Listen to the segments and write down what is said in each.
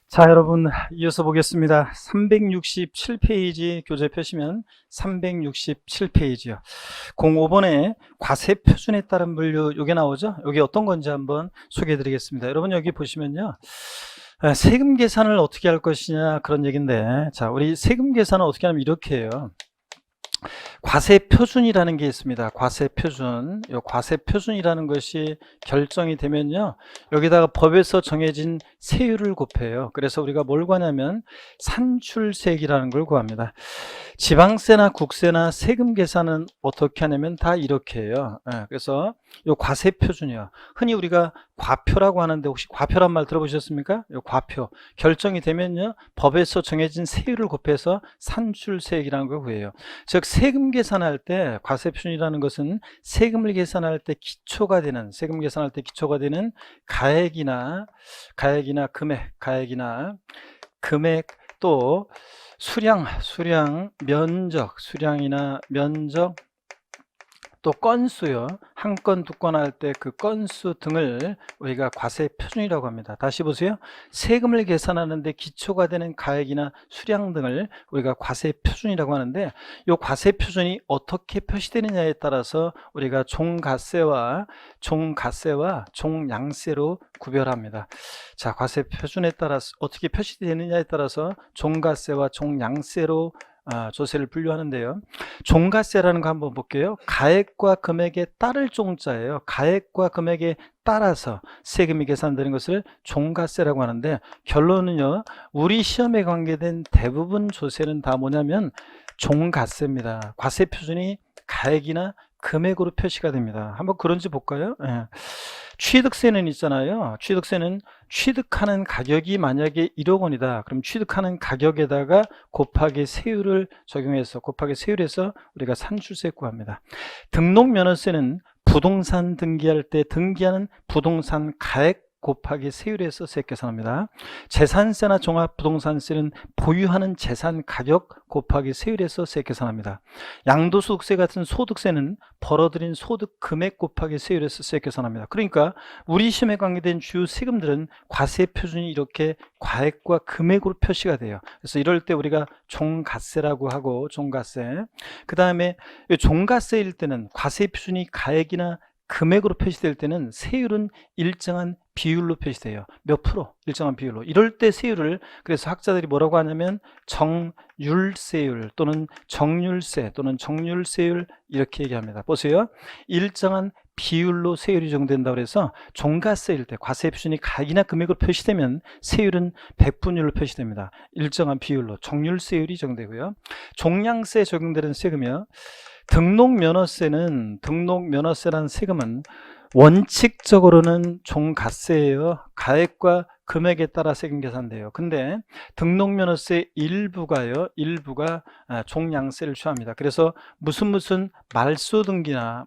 자, 여러분, 이어서 보겠습니다. 367페이지 교재 펴시면 367페이지요. 05번에 과세 표준에 따른 분류, 요게 나오죠? 요게 어떤 건지 한번 소개해 드리겠습니다. 여러분, 여기 보시면요. 세금 계산을 어떻게 할 것이냐, 그런 얘기인데, 자, 우리 세금 계산을 어떻게 하면 이렇게 해요. 과세 표준이라는 게 있습니다. 과세 표준. 이 과세 표준이라는 것이 결정이 되면요, 여기다가 법에서 정해진 세율을 곱해요. 그래서 우리가 뭘 구하냐면 산출세액이라는 걸 구합니다. 지방세나 국세나 세금 계산은 어떻게 하냐면 다 이렇게 해요. 그래서 이 과세 표준이요, 흔히 우리가 과표라고 하는데, 혹시 과표란 말 들어보셨습니까? 이 과표 결정이 되면요, 법에서 정해진 세율을 곱해서 산출세액이라는 걸 구해요. 즉 세금 계산할 때 과세 표준이라는 것은 세금을 계산할 때 기초가 되는, 세금 계산할 때 기초가 되는 가액이나 금액, 또 수량, 수량이나 면적, 또 건수요. 한 건, 두 건 할 때 그 건수 등을 우리가 과세 표준이라고 합니다. 다시 보세요. 세금을 계산하는데 기초가 되는 가액이나 수량 등을 우리가 과세 표준이라고 하는데, 이 과세 표준이 어떻게 표시되느냐에 따라서 우리가 종가세와 종양세로 구별합니다. 자, 과세 표준에 따라서 어떻게 표시되느냐에 따라서 종가세와 종양세로 조세를 분류하는데요. 종가세라는 거 한번 볼게요. 가액과 금액에 따를 종자예요. 가액과 금액에 따라서 세금이 계산되는 것을 종가세라고 하는데, 결론은요, 우리 시험에 관계된 대부분 조세는 다 뭐냐면 종가세입니다. 과세 표준이 가액이나 금액으로 표시가 됩니다. 한번 그런지 볼까요? 취득세는 있잖아요. 취득세는 취득하는 가격이 만약에 1억 원이다. 그럼 취득하는 가격에다가 곱하기 세율을 적용해서, 우리가 산출세 구합니다. 등록면허세는 부동산 등기할 때 등기하는 부동산 가액 곱하기 세율에서 세액 계산합니다. 재산세나 종합부동산세는 보유하는 재산 가격 곱하기 세율에서 세액 계산합니다. 양도소득세 같은 소득세는 벌어들인 소득 금액 곱하기 세율에서 세액 계산합니다. 그러니까 우리 시험에 관계된 주요 세금들은 과세 표준이 이렇게 가액과 금액으로 표시가 돼요. 그래서 이럴 때 우리가 종가세라고 하고, 종가세. 그 다음에 종가세일 때는 과세 표준이 가액이나 금액으로 표시될 때는 세율은 일정한 비율로 표시돼요. 몇 프로? 일정한 비율로. 이럴 때 세율을, 그래서 학자들이 뭐라고 하냐면 정률세율 또는 정률세율 이렇게 얘기합니다. 보세요. 일정한 비율로 세율이 정된다고 해서 종가세일 때 과세 표준이 가액이나 금액으로 표시되면 세율은 백분율로 표시됩니다. 일정한 비율로 정률세율이 정되고요. 종량세 적용되는 세금이요, 등록면허세라는 세금은 원칙적으로는 종가세예요. 가액과 금액에 따라 세금 계산돼요. 근데 등록면허세 일부가 종량세를 취합니다. 그래서 무슨 말소등기나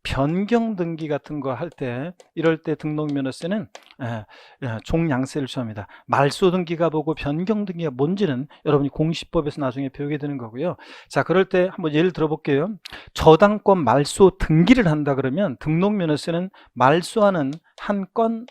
변경등기 같은 거 할 때, 이럴 때 등록면허세는 종량세를 취합니다. 말소등기가 뭐고 변경등기가 뭔지는 여러분이 공시법에서 나중에 배우게 되는 거고요. 자, 그럴 때 한번 예를 들어볼게요. 저당권 말소 등기를 한다 그러면 등록면허세는 말소하는 한 건당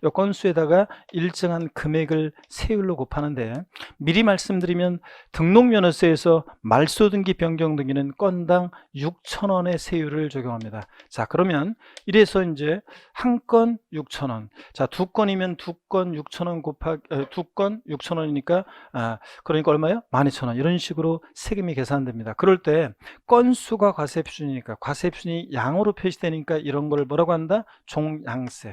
이 건수에다가 일정한 금액을 세율로 곱하는데, 미리 말씀드리면 등록면허세에서 말소등기 변경등기는 건당 6,000원의 세율을 적용합니다. 자, 그러면 이래서 이제 한 건 6,000원, 자, 두 건이면 두 건 6,000원 곱하기 두 건 6,000원이니까 그러니까 얼마요? 12,000원. 이런 식으로 세금이 계산됩니다. 그럴 때 건수가 과세 표준이니까, 과세 표준이 양으로 표시되니까 이런 걸 뭐라고 한다? 종량세.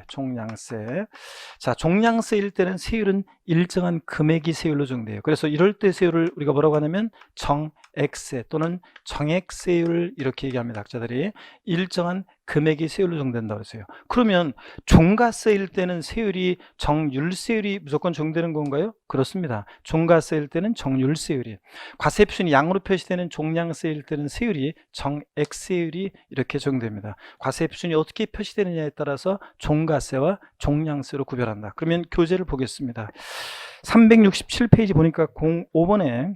자, 종량세일 때는 세율은 일정한 금액이 세율로 정돼요. 그래서 이럴 때 세율을 우리가 뭐라고 하냐면 정액세 또는 정액세율 이렇게 얘기합니다. 학자들이 일정한 금액이 세율로 정된다고 했어요. 그러면 종가세일 때는 세율이 정률세율이 무조건 정되는 건가요? 그렇습니다. 종가세일 때는 정률세율이, 과세 표준이 양으로 표시되는 종량세일 때는 세율이 정액세율이 이렇게 적용됩니다. 과세 표준이 어떻게 표시되느냐에 따라서 종가세와 종량세로 구별한다. 그러면 교재를 보겠습니다. 367페이지 보니까 05번에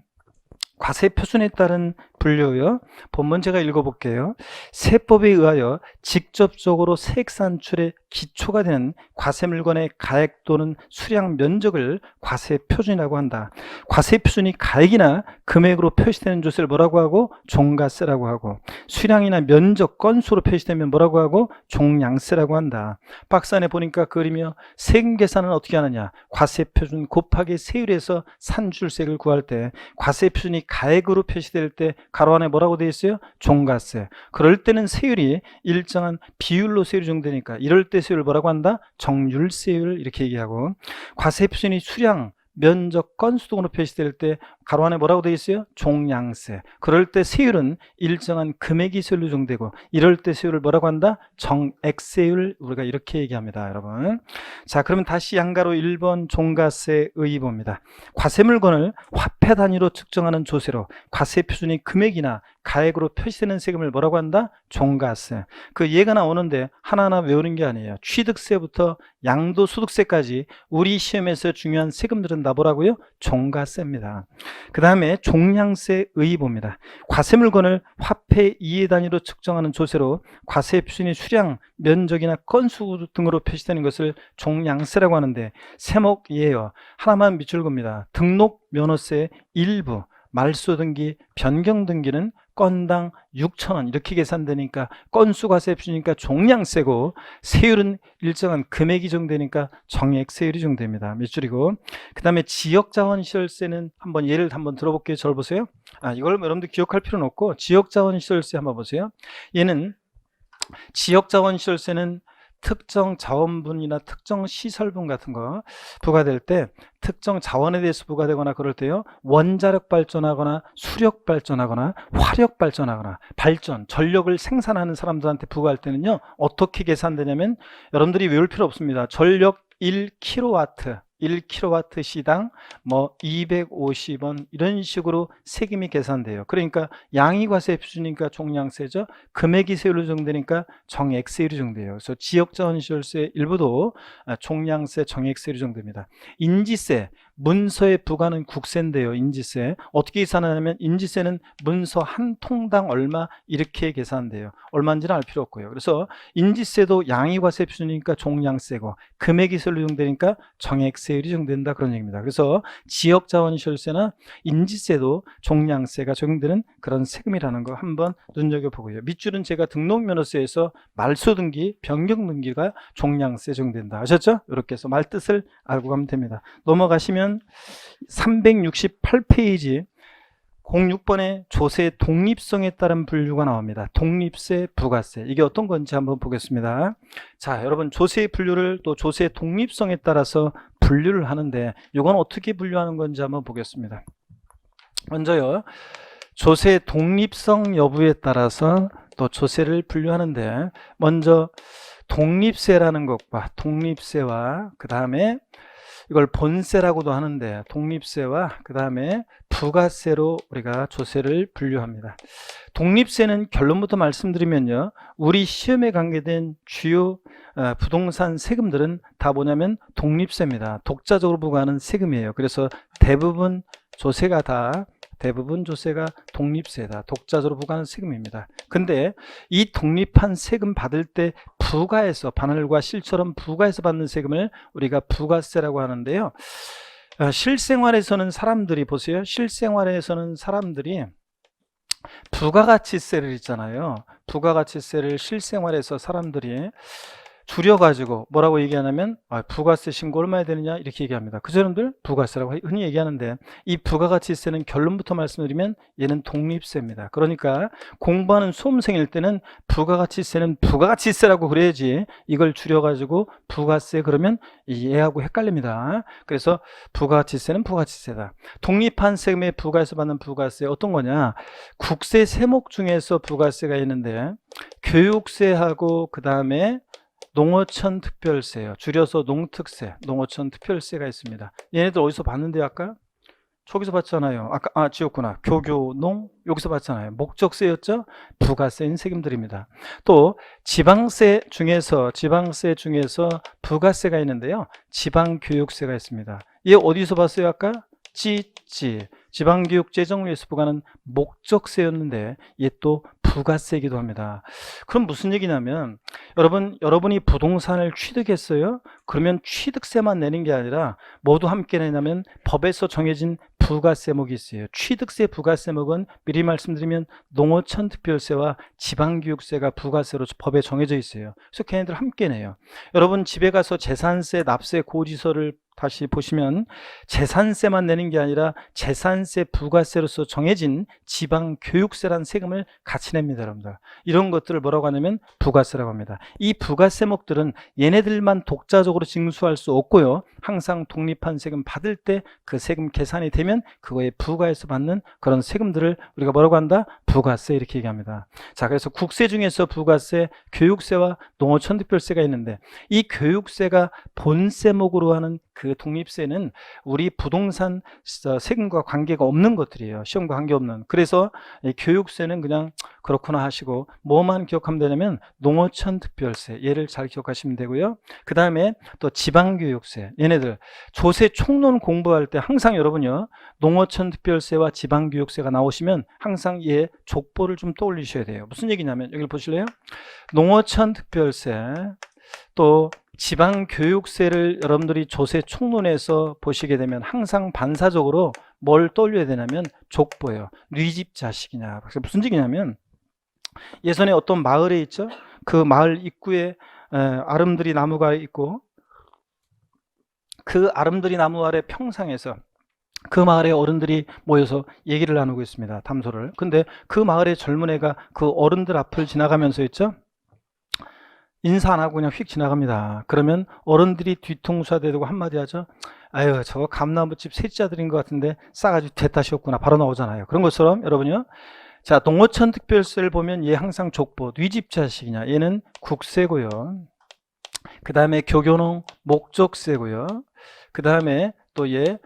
과세 표준에 따른 분류요. 본문 제가 읽어볼게요. 세법에 의하여 직접적으로 세액 산출의 기초가 되는 과세물건의 가액 또는 수량 면적을 과세 표준이라고 한다. 과세 표준이 가액이나 금액으로 표시되는 조세를 뭐라고 하고? 종가세라고 하고, 수량이나 면적, 건수로 표시되면 뭐라고 하고? 종량세라고 한다. 박스 안에 보니까 그림이요. 세금 계산은 어떻게 하느냐? 과세 표준 곱하기 세율에서 산출세액을 구할 때 과세 표준이 가액으로 표시될 때 가로 안에 뭐라고 되어 있어요? 종가세. 그럴 때는 세율이 일정한 비율로 세율이 정되니까 이럴 때 세율을 뭐라고 한다? 정률세율 이렇게 얘기하고, 과세 표준이 수량, 면적, 건수 등으로 표시될 때 가로 안에 뭐라고 되어 있어요? 종량세. 그럴 때 세율은 일정한 금액이 세율로 정되고 이럴 때 세율을 뭐라고 한다? 정액세율. 우리가 이렇게 얘기합니다, 여러분. 자, 그러면 다시 양가로 1번 종가세 의의봅니다. 과세물건을 화폐 단위로 측정하는 조세로 과세 표준이 금액이나 가액으로 표시되는 세금을 뭐라고 한다? 종가세. 그 예가 나오는데 하나하나 외우는 게 아니에요. 취득세부터 양도소득세까지 우리 시험에서 중요한 세금들은 다 뭐라고요? 종가세입니다. 그 다음에 종량세 의의봅니다. 과세물건을 화폐 이해 단위로 측정하는 조세로 과세 표준이 수량, 면적이나 건수 등으로 표시되는 것을 종량세라고 하는데, 세목 예요. 하나만 밑줄 겁니다. 등록 면허세 일부, 말소 등기, 변경 등기는 건당 6,000원 이렇게 계산되니까 건수 과세 표준이니까 종량세고, 세율은 일정한 금액이 정되니까 정액세율이 정됩니다. 밑줄이고, 그 다음에 지역자원시설세는 한번 예를 한번 들어볼게요. 절 보세요. 이걸 여러분들 기억할 필요는 없고 지역자원시설세 한번 보세요. 얘는 지역자원시설세는 특정 자원분이나 특정 시설분 같은 거 부과될 때, 특정 자원에 대해서 부과되거나 그럴 때요, 원자력 발전하거나 수력 발전하거나 화력 발전하거나 발전, 전력을 생산하는 사람들한테 부과할 때는요, 어떻게 계산되냐면 여러분들이 외울 필요 없습니다. 전력 1kW 1kW 시당 뭐 250원 이런 식으로 세금이 계산돼요. 그러니까 양이 과세 표준이니까 종량세죠. 금액이 세율로 정되니까 정액세율이 정돼요. 그래서 지역자원시설세 일부도 종량세, 정액세율이 정됩니다. 인지세, 문서에 부과는 국세인데요. 인지세 어떻게 계산하냐면 인지세는 문서 한 통당 얼마 이렇게 계산돼요. 얼마인지는 알 필요 없고요. 그래서 인지세도 양이 과세 표준이니까 종량세고 금액이 세율로 정되니까 정액세율이 정된다, 그런 얘기입니다. 그래서 지역자원시설세나 인지세도 종량세가 적용되는 그런 세금이라는 거 한번 눈여겨보고요. 밑줄은 제가 등록면허세에서 말소등기, 변경등기가 종량세 적용된다 하셨죠? 이렇게 해서 말뜻을 알고 가면 됩니다. 넘어가시면 368페이지 06번에 조세 독립성에 따른 분류가 나옵니다. 독립세, 부가세. 이게 어떤 건지 한번 보겠습니다. 자, 여러분 조세 분류를 또 조세 독립성에 따라서 분류를 하는데 이건 어떻게 분류하는 건지 한번 보겠습니다. 먼저요, 조세 독립성 여부에 따라서 또 조세를 분류하는데, 먼저 독립세라는 것과 독립세와 그 다음에 이걸 본세라고도 하는데 독립세와 그 다음에 부가세로 우리가 조세를 분류합니다. 독립세는 결론부터 말씀드리면요, 우리 시험에 관계된 주요 부동산 세금들은 다 뭐냐면 독립세입니다. 독자적으로 부과하는 세금이에요. 그래서 대부분 조세가 독립세다. 독자적으로 부과하는 세금입니다. 근데 이 독립한 세금 받을 때 부가해서, 반환과 실처럼 부가해서 받는 세금을 우리가 부가세라고 하는데요. 실생활에서는 사람들이 보세요. 실생활에서는 사람들이 부가가치세를 있잖아요. 부가가치세를 실생활에서 사람들이 줄여가지고 뭐라고 얘기하냐면 부가세 신고 얼마야 되느냐 이렇게 얘기합니다. 그 사람들 부가세라고 흔히 얘기하는데, 이 부가가치세는 결론부터 말씀드리면 얘는 독립세입니다. 그러니까 공부하는 수험생일 때는 부가가치세는 부가가치세라고 그래야지 이걸 줄여가지고 부가세 그러면 얘하고 헷갈립니다. 그래서 부가가치세는 부가가치세다. 독립한 세금에 부과해서 받는 부가세 어떤 거냐, 국세 세목 중에서 부가세가 있는데 교육세하고 그 다음에 농어촌 특별세요. 줄여서 농특세, 농어촌 특별세가 있습니다. 얘네들 어디서 봤는데요? 아까? 저기서 봤잖아요. 아까 지웠구나. 교교농 여기서 봤잖아요. 목적세였죠? 부가세인 세금들입니다. 또 지방세 중에서 부가세가 있는데요. 지방교육세가 있습니다. 얘 어디서 봤어요? 아까? 찌찌. 지방교육 재정을 위해서 부과하는 목적세였는데 이게 또 부가세이기도 합니다. 그럼 무슨 얘기냐면 여러분이 부동산을 취득했어요. 그러면 취득세만 내는 게 아니라 모두 함께 내냐면 법에서 정해진 부가세목이 있어요. 취득세 부가세목은 미리 말씀드리면 농어촌특별세와 지방교육세가 부가세로 법에 정해져 있어요. 그래서 걔네들 함께 내요. 여러분 집에 가서 재산세 납세 고지서를 다시 보시면 재산세만 내는 게 아니라 재산세 부가세로서 정해진 지방교육세라는 세금을 같이 냅니다. 여러분들 이런 것들을 뭐라고 하냐면 부가세라고 합니다. 이 부가세목들은 얘네들만 독자적으로 징수할 수 없고요, 항상 독립한 세금 받을 때 그 세금 계산이 되면 그거에 부과해서 받는 그런 세금들을 우리가 뭐라고 한다? 부가세 이렇게 얘기합니다. 자, 그래서 국세 중에서 부가세, 교육세와 농어촌특별세가 있는데 이 교육세가 본세목으로 하는 그 독립세는 우리 부동산 세금과 관계가 없는 것들이에요. 시험과 관계없는. 그래서 교육세는 그냥 그렇구나 하시고 뭐만 기억하면 되냐면 농어촌특별세, 얘를 잘 기억하시면 되고요. 그 다음에 또 지방교육세, 얘네들 조세 총론 공부할 때 항상 여러분요 농어촌특별세와 지방교육세가 나오시면 항상 얘 족보를 좀 떠올리셔야 돼요. 무슨 얘기냐면 여기 보실래요? 농어촌특별세 또 지방교육세를 여러분들이 조세 총론에서 보시게 되면 항상 반사적으로 뭘 떠올려야 되냐면 족보예요. 네 집 자식이냐. 무슨 얘기냐면 예전에 어떤 마을에 있죠. 그 마을 입구에 아름드리 나무가 있고 그 아름드리 나무 아래 평상에서 그 마을의 어른들이 모여서 얘기를 나누고 있습니다. 담소를. 근데 그 마을의 젊은 애가 그 어른들 앞을 지나가면서 있죠. 인사 안 하고 그냥 휙 지나갑니다. 그러면 어른들이 뒤통수가 대고 한마디 하죠. 아유, 저거 감나무집 셋째 아들인 것 같은데 싸가지고 대따시였구나. 바로 나오잖아요. 그런 것처럼 여러분요. 자, 농어촌특별세를 보면 얘 항상 족보, 네 집 자식이냐. 얘는 국세고요. 그 다음에 교교농 목적세고요. 그 다음에 또 얘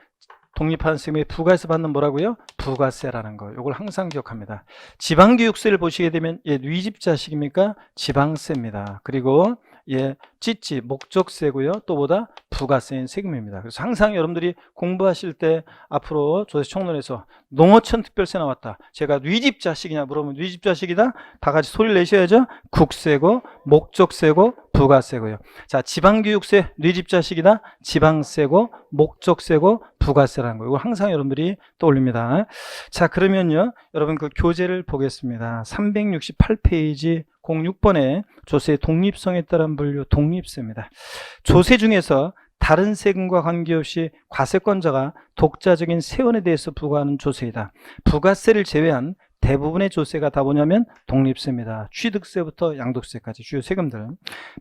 독립한 세금의 부가세 받는 뭐라고요? 부가세라는 거. 이걸 항상 기억합니다. 지방교육세를 보시게 되면 얘 네 집 자식입니까? 지방세입니다. 그리고 얘 찌찌 목적세고요. 또 보다 부가세인 세금입니다. 그래서 항상 여러분들이 공부하실 때 앞으로 조세 총론에서 농어촌특별세 나왔다. 제가 네 집 자식이냐 물어보면 네 집 자식이다. 다 같이 소리를 내셔야죠. 국세고 목적세고 부가세고요. 자, 지방교육세 네 집 자식이다. 지방세고 목적세고 부가세라는 거. 이거 항상 여러분들이 떠올립니다. 자, 그러면요. 여러분 그 교재를 보겠습니다. 368페이지 06번에 조세의 독립성에 따른 분류 독립세입니다. 조세 중에서 다른 세금과 관계없이 과세권자가 독자적인 세원에 대해서 부과하는 조세이다. 부가세를 제외한 대부분의 조세가 다 뭐냐면 독립세입니다. 취득세부터 양도세까지 주요 세금들.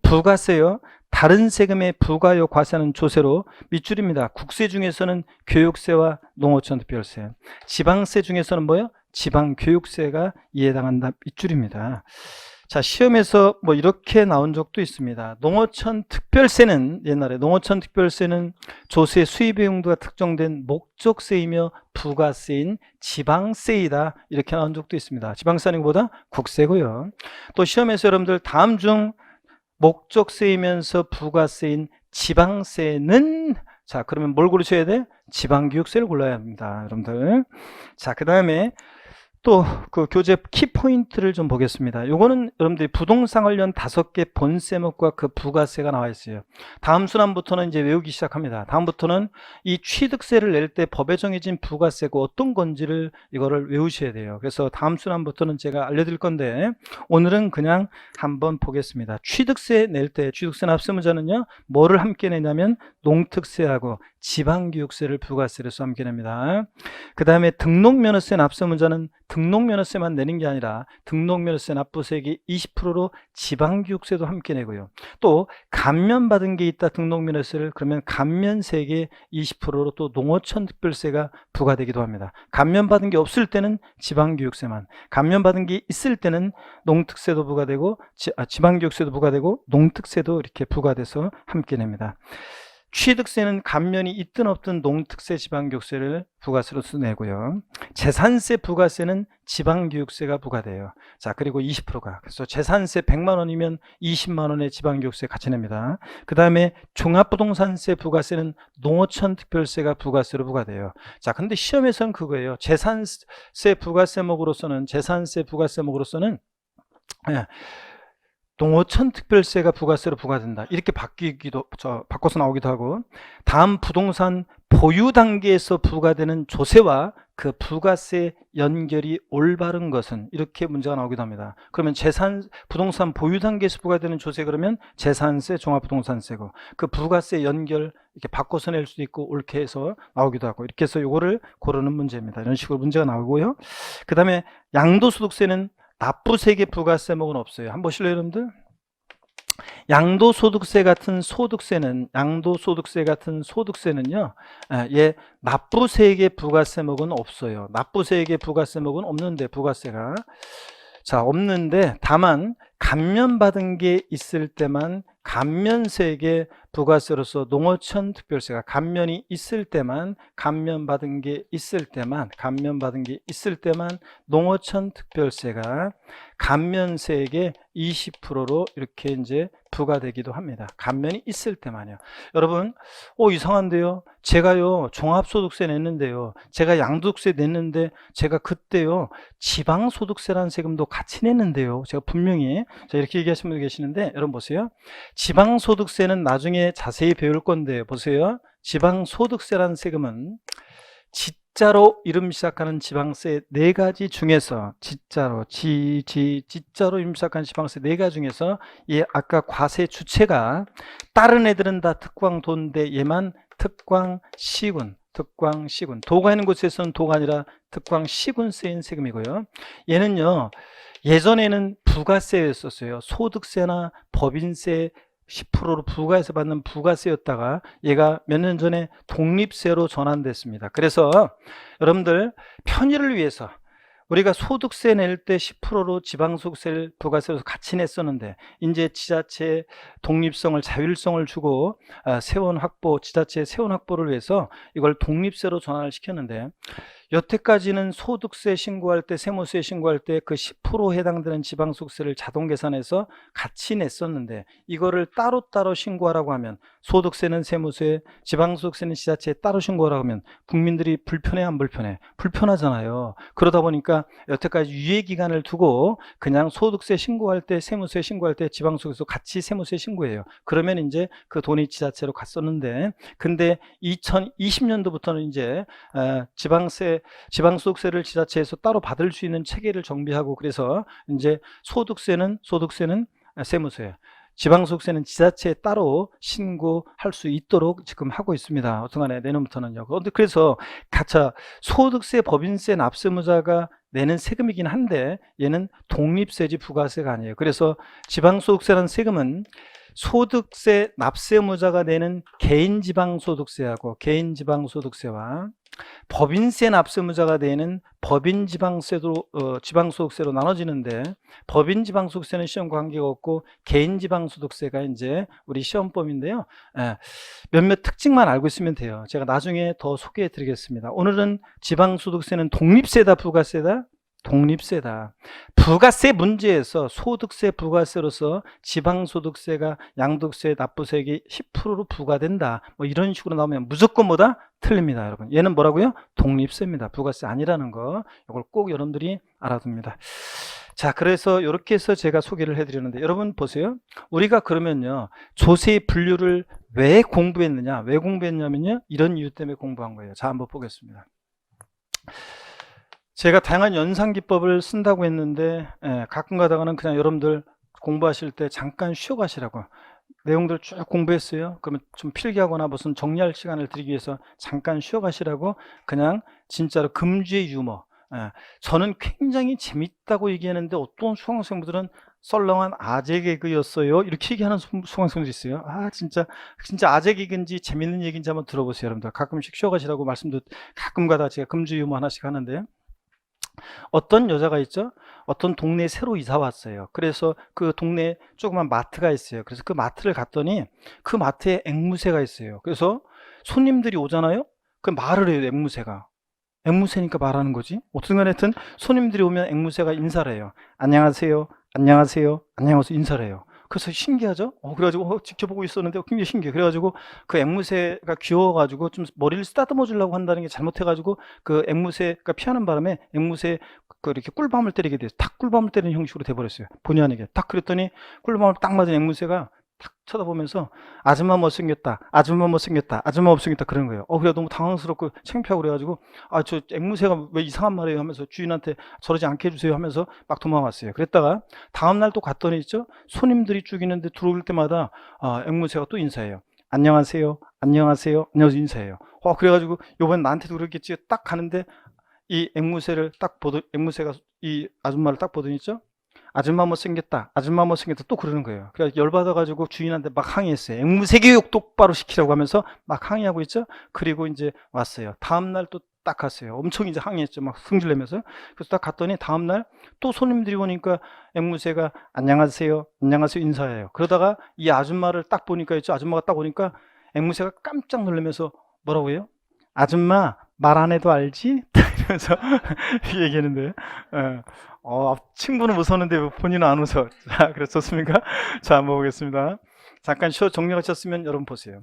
부가세요. 다른 세금에 부과하여 과세하는 조세로 밑줄입니다. 국세 중에서는 교육세와 농어촌특별세. 지방세 중에서는 뭐예요? 지방교육세가 이에 해당한다. 밑줄입니다. 자, 시험에서 뭐 이렇게 나온 적도 있습니다. 농어촌특별세는 옛날에 농어촌특별세는 조세 수입의 용도가 특정된 목적세이며 부가세인 지방세이다. 이렇게 나온 적도 있습니다. 지방세 아닌 것보다 국세고요. 또 시험에서 여러분들 다음 중 목적세이면서 부가세인 지방세는 자, 그러면 뭘 고르셔야 돼? 지방교육세를 골라야 합니다. 여러분들. 자, 그 다음에 또 그 교재 키포인트를 좀 보겠습니다. 요거는 여러분들이 부동산 관련 5개 본세목과 그 부가세가 나와 있어요. 다음 순환부터는 이제 외우기 시작합니다. 다음부터는 이 취득세를 낼 때 법에 정해진 부가세가 어떤 건지를 이거를 외우셔야 돼요. 그래서 다음 순환부터는 제가 알려드릴 건데 오늘은 그냥 한번 보겠습니다. 취득세 낼 때 취득세 납세문자는요 뭐를 함께 내냐면 농특세하고 지방교육세를 부가세로서 함께 냅니다. 그 다음에 등록면허세 납세문자는 등록면허세만 내는 게 아니라 등록면허세 납부세액이 20%로 지방교육세도 함께 내고요. 또 감면받은 게 있다 등록면허세를 그러면 감면세액의 20%로 또 농어촌특별세가 부과되기도 합니다. 감면받은 게 없을 때는 지방교육세만, 감면받은 게 있을 때는 농특세도 부과되고 지방교육세도 부과되고 농특세도 이렇게 부과돼서 함께 냅니다. 취득세는 감면이 있든 없든 농특세 지방교육세를 부가세로서 내고요. 재산세 부가세는 지방교육세가 부과돼요. 자, 그리고 20%가. 그래서 재산세 100만 원이면 20만 원의 지방교육세 같이 냅니다. 그 다음에 종합부동산세 부가세는 농어촌 특별세가 부가세로 부과돼요. 자, 근데 시험에서는 그거예요. 재산세 부가세목으로서는 예, 농어촌 특별세가 부가세로 부과된다. 이렇게 바꿔서 나오기도 하고, 다음 부동산 보유 단계에서 부과되는 조세와 그 부가세 연결이 올바른 것은, 이렇게 문제가 나오기도 합니다. 그러면 부동산 보유 단계에서 부과되는 조세, 그러면 재산세, 종합부동산세고, 그 부가세 연결 이렇게 바꿔서 낼 수도 있고 옳게 해서 나오기도 하고, 이렇게 해서 요거를 고르는 문제입니다. 이런 식으로 문제가 나오고요. 그 다음에 양도소득세는 납부세계 부가세목은 없어요. 한번 보실래요, 여러분들? 양도소득세 같은 소득세는요, 납부세계 부가세목은 없어요. 납부세계 부가세목은 없는데, 부가세가. 자, 없는데, 다만, 감면받은 게 있을 때만 감면세계 부가세로서 농어촌 특별세가 감면이 있을 때만, 감면받은 게 있을 때만 농어촌 특별세가 감면세액의 20%로 이렇게 이제 부과되기도 합니다. 감면이 있을 때만요. 여러분, 이상한데요. 제가요, 종합소득세 냈는데요. 제가 양도세 냈는데, 제가 그때요, 지방소득세라는 세금도 같이 냈는데요. 제가 분명히, 자, 이렇게 얘기하시는 분들 계시는데, 여러분 보세요. 지방소득세는 나중에 자세히 배울 건데, 보세요. 지방소득세라는 세금은 지자로 이름 시작하는 지방세 4가지 중에서, 지자로 이름 시작하는 지방세 4가지 중에서, 아까 과세 주체가 다른 애들은 다 특광도인데 얘만 특광시군. 도가 있는 곳에서는 도가 아니라 특광시군세인 세금이고요. 얘는요, 예전에는 부가세였었어요. 소득세나 법인세 10%로 부과해서 받는 부가세였다가 얘가 몇 년 전에 독립세로 전환됐습니다. 그래서 여러분들 편의를 위해서 우리가 소득세 낼 때 10%로 지방소득세를 부가세로 같이 냈었는데, 이제 지자체 독립성을, 자율성을 주고 지자체의 세원 확보를 위해서 이걸 독립세로 전환을 시켰는데, 여태까지는 소득세 신고할 때, 세무세 신고할 때 그 10% 해당되는 지방소득세를 자동 계산해서 같이 냈었는데, 이거를 따로따로 신고하라고 하면, 소득세는 세무세, 지방소득세는 지자체에 따로 신고하라고 하면 국민들이 불편해, 안 불편해? 불편하잖아요. 그러다 보니까 여태까지 유예기간을 두고 그냥 소득세 신고할 때, 세무세 신고할 때 지방소득세 같이 세무세 신고해요. 그러면 이제 그 돈이 지자체로 갔었는데, 근데 2020년도부터는 이제 지방소득세를 지자체에서 따로 받을 수 있는 체계를 정비하고, 그래서 이제 소득세는 세무세, 지방소득세는 지자체에 따로 신고할 수 있도록 지금 하고 있습니다. 어떻게간에 내년부터는요. 그래서 가차 소득세, 법인세, 납세무자가 내는 세금이긴 한데 얘는 독립세지 부가세가 아니에요. 그래서 지방소득세라는 세금은 소득세, 납세무자가 내는 개인지방소득세와 법인세 납세무자가 내는 지방소득세로 나눠지는데, 법인지방소득세는 시험과 관계가 없고 개인지방소득세가 이제 우리 시험범인데요. 몇몇 특징만 알고 있으면 돼요. 제가 나중에 더 소개해 드리겠습니다. 오늘은 지방소득세는 독립세다, 부가세다? 독립세다. 부가세 문제에서 소득세 부가세로서 지방소득세가 양도세, 납부세액이 10%로 부과된다, 뭐 이런 식으로 나오면 무조건 뭐다? 틀립니다, 여러분. 얘는 뭐라고요? 독립세입니다. 부가세 아니라는 거, 이걸 꼭 여러분들이 알아둡니다. 자, 그래서 이렇게 해서 제가 소개를 해드리는데, 여러분 보세요. 우리가 그러면요, 조세의 분류를 왜 공부했냐면요, 이런 이유 때문에 공부한 거예요. 자, 한번 보겠습니다. 제가 다양한 연산기법을 쓴다고 했는데, 가끔 가다가는 그냥 여러분들 공부하실 때 잠깐 쉬어 가시라고, 내용들 쭉 공부했어요. 그러면 좀 필기하거나 무슨 정리할 시간을 드리기 위해서 잠깐 쉬어 가시라고, 그냥 진짜로 금주의 유머, 저는 굉장히 재밌다고 얘기하는데 어떤 수강생분들은 썰렁한 아재 개그였어요, 이렇게 얘기하는 수강생들이 있어요. 진짜 아재 개그인지 재밌는 얘기인지 한번 들어보세요. 여러분들 가끔씩 쉬어 가시라고 말씀도 가끔 가다 제가 금주 유머 하나씩 하는데, 어떤 여자가 있죠. 어떤 동네에 새로 이사 왔어요. 그래서 그 동네에 조그만 마트가 있어요. 그래서 그 마트를 갔더니 그 마트에 앵무새가 있어요. 그래서 손님들이 오잖아요. 그 말을 해요. 앵무새가. 앵무새니까 말하는 거지. 어떤 간에 하여튼 손님들이 오면 앵무새가 인사를 해요. 안녕하세요. 안녕하세요. 안녕하세요. 인사를 해요. 그래서 신기하죠? 그래가지고 지켜보고 있었는데 굉장히 신기해. 그래가지고 그 앵무새가 귀여워가지고 좀 머리를 쓰다듬어 주려고 한다는 게 잘못해가지고 그 앵무새가 피하는 바람에 앵무새 그 이렇게 꿀밤을 때리게 돼요. 탁 꿀밤을 때리는 형식으로 돼버렸어요. 본의 아니게. 딱 그랬더니 꿀밤을 딱 맞은 앵무새가 탁 쳐다보면서 아줌마 못생겼다, 아줌마 못생겼다, 아줌마 못생겼다 그러는 거예요. 그래 너무 당황스럽고 창피하고 그래가지고 저 앵무새가 왜 이상한 말이에요 하면서 주인한테 저러지 않게 해주세요 하면서 막 도망왔어요. 그랬다가 다음날 또 갔더니 있죠, 손님들이 쭉 있는데 들어올 때마다 앵무새가 또 인사해요. 안녕하세요, 안녕하세요, 안녕하세요 인사해요. 그래가지고 요번엔 나한테도 그랬겠지. 딱 가는데 이 앵무새를 딱 보더, 앵무새가 이 아줌마를 딱 보더니 있죠, 아줌마 못생겼다, 아줌마 못생겼다 또 그러는 거예요. 그래서 열받아가지고 주인한테 막 항의했어요. 앵무새 교육 똑바로 시키라고 하면서 막 항의하고 있죠. 그리고 이제 왔어요. 다음날 또 딱 갔어요. 엄청 이제 항의했죠. 막 승질내면서. 그래서 딱 갔더니 다음날 또 손님들이 오니까 앵무새가 안녕하세요, 안녕하세요 인사해요. 그러다가 이 아줌마를 딱 보니까 있죠. 아줌마가 딱 오니까 앵무새가 깜짝 놀라면서 뭐라고 해요? 아줌마 말 안 해도 알지? 이러면서 얘기했는데, 친구는 웃었는데 본인은 안 웃어. 자, 그래서 좋습니까? 자, 한번 보겠습니다. 잠깐 정리하셨으면 여러분 보세요.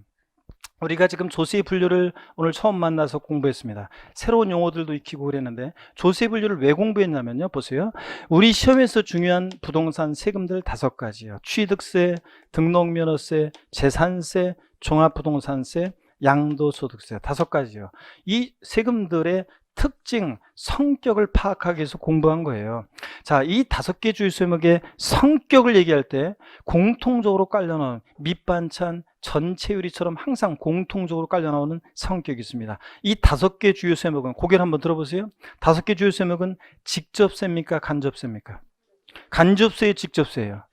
우리가 지금 조세 분류를 오늘 처음 만나서 공부했습니다. 새로운 용어들도 익히고 그랬는데 조세 분류를 왜 공부했냐면요. 보세요. 우리 시험에서 중요한 부동산 세금들 5가지요. 취득세, 등록면허세, 재산세, 종합부동산세, 양도소득세 5가지요. 이 세금들의 특징, 성격을 파악하기 위해서 공부한 거예요. 자, 이 5개 주유세목의 성격을 얘기할 때 공통적으로 깔려 나오는 밑반찬, 전체유리처럼 항상 공통적으로 깔려 나오는 성격이 있습니다. 이 5개 주유세목은 고개를 한번 들어보세요. 5개 주유세목은 직접세입니까? 간접세입니까? 간접세의 직접세예요.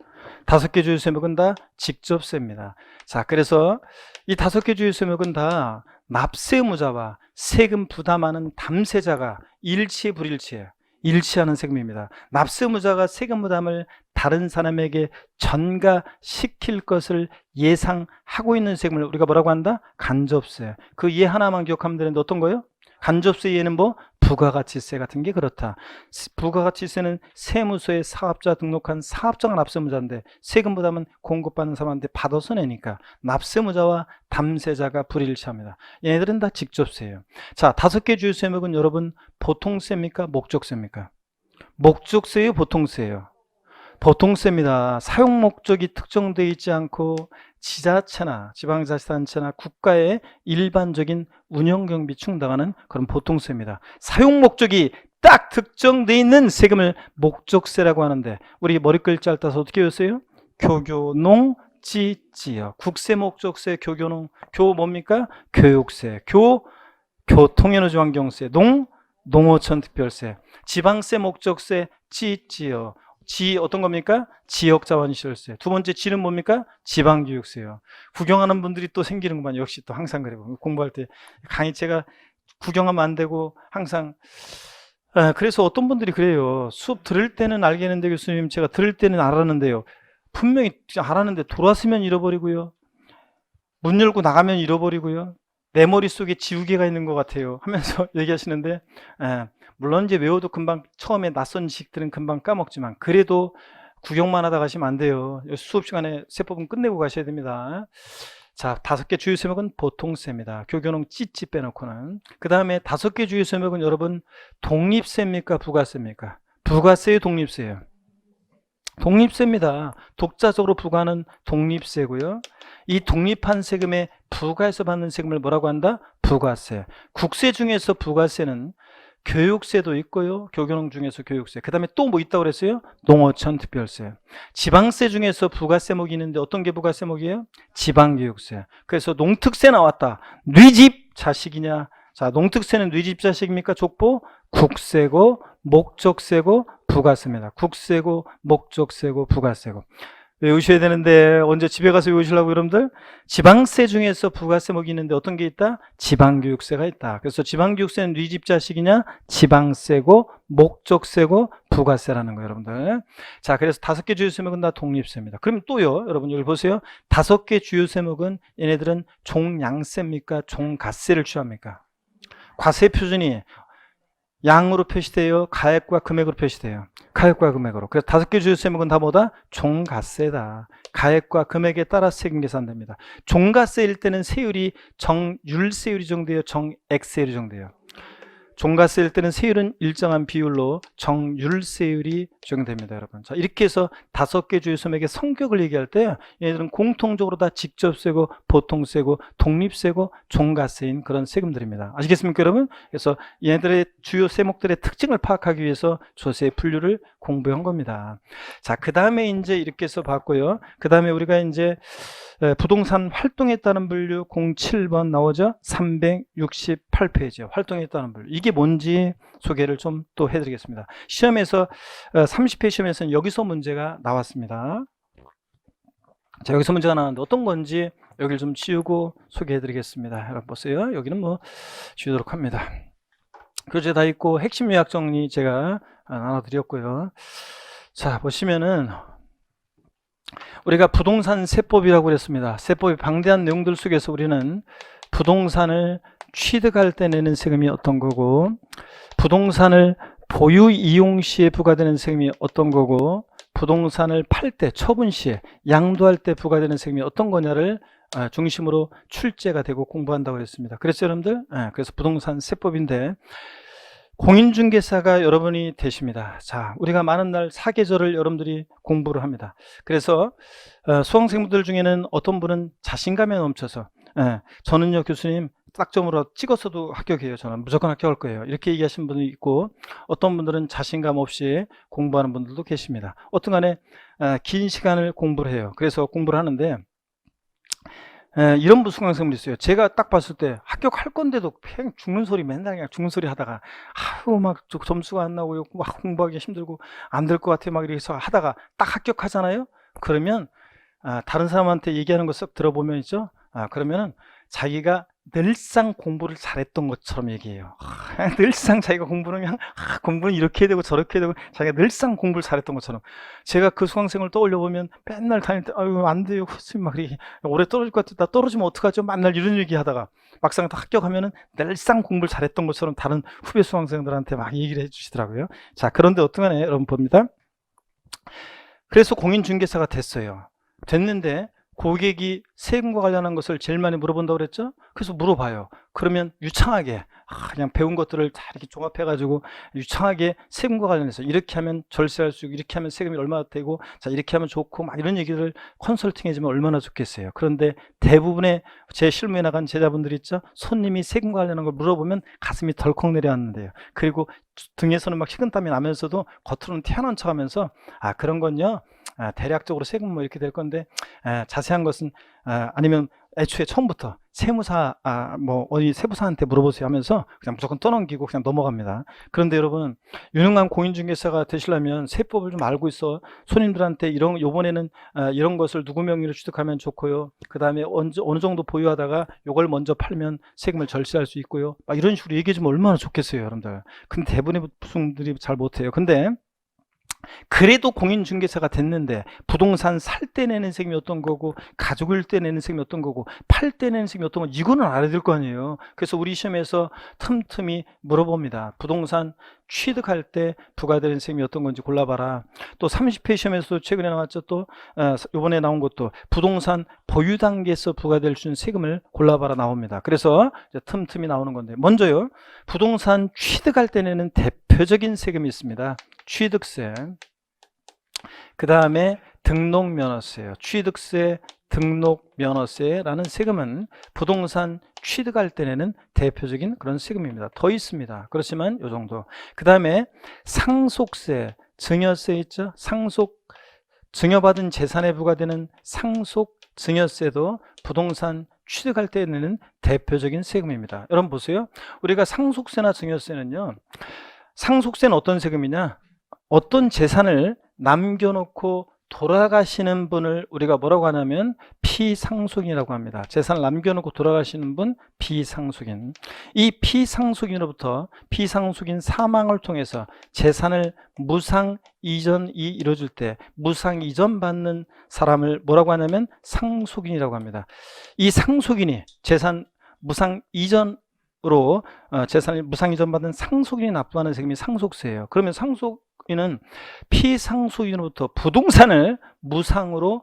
5개 주유세목은 다 직접세입니다. 자, 그래서 이 5개 주유세목은 다 납세무자와 세금 부담하는 담세자가 일치해 불일치해 일치하는 세금입니다. 납세무자가 세금 부담을 다른 사람에게 전가시킬 것을 예상하고 있는 세금을 우리가 뭐라고 한다? 간접세. 그 예 하나만 기억하면 되는데 어떤 거예요? 간접세 예는 뭐? 부가가치세 같은 게 그렇다. 부가가치세는 세무서에 사업자 등록한 사업자가 납세무자인데 세금 부담은 공급받는 사람한테 받아서 내니까 납세무자와 담세자가 불일치합니다. 얘네들은 다 직접세예요. 자, 5개 주유세목은 여러분 보통세입니까? 목적세입니까? 목적세예요? 보통세예요? 보통세입니다. 사용 목적이 특정되어 있지 않고 지자체나 지방자치단체나 국가의 일반적인 운영경비 충당하는 그런 보통세입니다. 사용 목적이 딱 특정되어 있는 세금을 목적세라고 하는데 우리 머리글자 따서 어떻게 외웠어요? 교교농 찌찌요. 국세 목적세 교교농. 교 뭡니까? 교육세. 교통에너지환경세. 농어촌 특별세. 지방세 목적세 찌찌요. 지 어떤 겁니까? 지역자원시설세. 두 번째 지는 뭡니까? 지방교육세요. 구경하는 분들이 또 생기는구만. 역시 또 항상 그래요. 공부할 때 강의체가 구경하면 안 되고 항상 그래서 어떤 분들이 그래요. 수업 들을 때는 알겠는데 교수님 제가 들을 때는 알았는데요. 분명히 알았는데 돌아서면 잃어버리고요. 문 열고 나가면 잃어버리고요. 내 머릿속에 지우개가 있는 것 같아요 하면서 얘기하시는데 물론 이제 외워도 금방 처음에 낯선 지식들은 금방 까먹지만 그래도 구경만 하다 가시면 안 돼요. 수업 시간에 세법은 끝내고 가셔야 됩니다. 자, 5개 주유세목은 보통세입니다. 교교농 찌찌 빼놓고는. 그 다음에 5개 주유세목은 여러분 독립세입니까? 부가세입니까? 부가세예요? 독립세예요? 독립세입니다. 독자적으로 부과하는 독립세고요. 이 독립한 세금에 부과해서 받는 세금을 뭐라고 한다? 부가세. 국세 중에서 부가세는 교육세도 있고요. 교교농 중에서 교육세. 그 다음에 또 뭐 있다고 그랬어요? 농어촌 특별세. 지방세 중에서 부가세목이 있는데 어떤 게 부가세목이에요? 지방교육세. 그래서 농특세 나왔다. 뉘집 자식이냐? 자, 농특세는 뉘집 자식입니까? 족보? 국세고 목적세고 부가세입니다. 국세고 목적세고 부가세고. 외우셔야 되는데 언제 집에 가서 외우시려고 여러분들? 지방세 중에서 부가세목이 있는데 어떤 게 있다? 지방교육세가 있다. 그래서 지방교육세는 네 집 자식이냐? 지방세고 목적세고 부가세라는 거예요, 여러분들. 자, 그래서 5개 주요 세목은 다 독립세입니다. 그럼 또요, 여러분 여기 보세요. 5개 주요 세목은 얘네들은 종양세입니까? 종가세를 취합니까? 과세 표준이 양으로 표시돼요? 가액과 금액으로 표시돼요? 가액과 금액으로. 그래서 5개 주요 세목은 다 뭐다? 종가세다. 가액과 금액에 따라 세금 계산됩니다. 종가세일 때는 세율이 정율세율이 정돼요? 정액세율이 정돼요? 종가세일 때는 세율은 일정한 비율로 정율세율이 적용됩니다, 여러분. 자, 이렇게 해서 5개 주요 세목의 성격을 얘기할 때 얘네들은 공통적으로 다 직접세고 보통세고 독립세고 종가세인 그런 세금들입니다. 아시겠습니까, 여러분? 그래서 얘네들의 주요 세목들의 특징을 파악하기 위해서 조세 분류를 공부한 겁니다. 자, 그 다음에 이제 이렇게 해서 봤고요. 그 다음에 우리가 이제 부동산 활동에 따른 분류 07번 나오죠? 368페이지 활동에 따른 분류. 이게 뭔지 소개를 좀 또 해드리겠습니다. 시험에서 30회 시험에서는 여기서 문제가 나왔습니다. 자, 여기서 문제가 나왔는데 어떤 건지 여기를 좀 지우고 소개해드리겠습니다. 여러분 보세요. 여기는 뭐 지우도록 합니다. 교재 다 있고 핵심 요약 정리 제가 나눠드렸고요. 자, 보시면은 우리가 부동산 세법이라고 그랬습니다. 세법의 방대한 내용들 속에서 우리는 부동산을 취득할 때 내는 세금이 어떤 거고, 부동산을 보유 이용 시에 부과되는 세금이 어떤 거고, 부동산을 팔 때 처분 시에 양도할 때 부과되는 세금이 어떤 거냐를 중심으로 출제가 되고 공부한다고 했습니다. 그래서 여러분들, 그래서 부동산 세법인데 공인중개사가 여러분이 되십니다. 자, 우리가 많은 날 사계절을 여러분들이 공부를 합니다. 그래서 수강생분들 중에는 어떤 분은 자신감에 넘쳐서 저는요 교수님 딱점으로 찍었어도 합격해요. 저는 무조건 합격할 거예요. 이렇게 얘기하시는 분이 있고, 어떤 분들은 자신감 없이 공부하는 분들도 계십니다. 어떤 간에 긴 시간을 공부를 해요. 그래서 공부를 하는데 이런 수강생분이 있어요. 제가 딱 봤을 때 합격할 건데도 그냥 죽는 소리, 맨날 그냥 죽는 소리 하다가 아유 막 점수가 안 나오고 막 공부하기 힘들고 안 될 것 같아 막 이렇게 해서 하다가 딱 합격하잖아요. 그러면 다른 사람한테 얘기하는 거 썩 들어보면 있죠. 그러면은 자기가 늘상 공부를 잘했던 것처럼 얘기해요. 늘상 자기가 공부는 그냥 공부는 이렇게 해야 되고 저렇게 해야 되고 자기가 늘상 공부를 잘했던 것처럼. 제가 그 수강생을 떠올려 보면 맨날 다닐 때 아유 안 돼요 교수님 막 이렇게 올해 떨어질 것 같아, 나 떨어지면 어떡하죠, 맨날 이런 얘기 하다가 막상 다 합격하면은 늘상 공부를 잘했던 것처럼 다른 후배 수강생들한테 막 얘기를 해주시더라고요. 자, 그런데 어떠하네 여러분 봅니다. 그래서 공인중개사가 됐어요. 됐는데 고객이 세금과 관련한 것을 제일 많이 물어본다고 그랬죠? 그래서 물어봐요. 그러면 유창하게 그냥 배운 것들을 다 이렇게 종합해 가지고 유창하게 세금과 관련해서 이렇게 하면 절세할 수 있고 이렇게 하면 세금이 얼마나 되고 자 이렇게 하면 좋고 막 이런 얘기를 컨설팅 해주면 얼마나 좋겠어요. 그런데 대부분의 제 실무에 나간 제자분들 있죠? 손님이 세금과 관련한 걸 물어보면 가슴이 덜컥 내려앉는데요. 그리고 등에서는 막 식은땀이 나면서도 겉으로는 태어난 척 하면서 그런 건요 대략적으로 세금 뭐 이렇게 될 건데 자세한 것은 아니면 애초에 처음부터 세무사 뭐 어디 세무사한테 물어보세요 하면서 그냥 무조건 떠넘기고 그냥 넘어갑니다. 그런데 여러분 유능한 공인중개사가 되시려면 세법을 좀 알고 있어 손님들한테 요번에는 이런 것을 누구 명의로 취득하면 좋고요, 그 다음에 어느 정도 보유하다가 요걸 먼저 팔면 세금을 절세할 수 있고요, 막 이런 식으로 얘기해 주면 얼마나 좋겠어요 여러분들. 근데 대부분의 분들이 잘 못해요. 근데 그래도 공인중개사가 됐는데 부동산 살 때 내는 세금이 어떤 거고 가족일 때 내는 세금이 어떤 거고 팔 때 내는 세금이 어떤 거 이거는 알아야 될 거 아니에요. 그래서 우리 시험에서 틈틈이 물어봅니다. 부동산 취득할 때 부과되는 세금이 어떤 건지 골라봐라. 또 30회 시험에서도 최근에 나왔죠. 또 이번에 나온 것도 부동산 보유 단계에서 부과될 수 있는 세금을 골라봐라 나옵니다. 그래서 이제 틈틈이 나오는 건데 먼저요 부동산 취득할 때 내는 대표적인 세금이 있습니다. 취득세, 그 다음에 등록면허세요. 취득세, 등록면허세라는 세금은 부동산 취득할 때 내는 대표적인 그런 세금입니다. 더 있습니다. 그렇지만 이 정도. 그 다음에 상속세, 증여세 있죠. 증여받은 재산에 부과되는 상속 증여세도 부동산 취득할 때 내는 대표적인 세금입니다. 여러분 보세요. 우리가 상속세나 증여세는요, 상속세는 어떤 세금이냐, 어떤 재산을 남겨놓고 돌아가시는 분을 우리가 뭐라고 하냐면 피상속인이라고 합니다. 재산을 남겨놓고 돌아가시는 분 비상속인. 이 피상속인으로부터 피상속인 사망을 통해서 재산을 무상 이전이 이루어질 때 무상 이전 받는 사람을 뭐라고 하냐면 상속인이라고 합니다. 이 상속인이 재산 무상 이전으로 재산을 무상 이전 받은 상속인이 납부하는 세금이 상속세예요. 그러면 상속인은 피상속인으로부터 부동산을 무상으로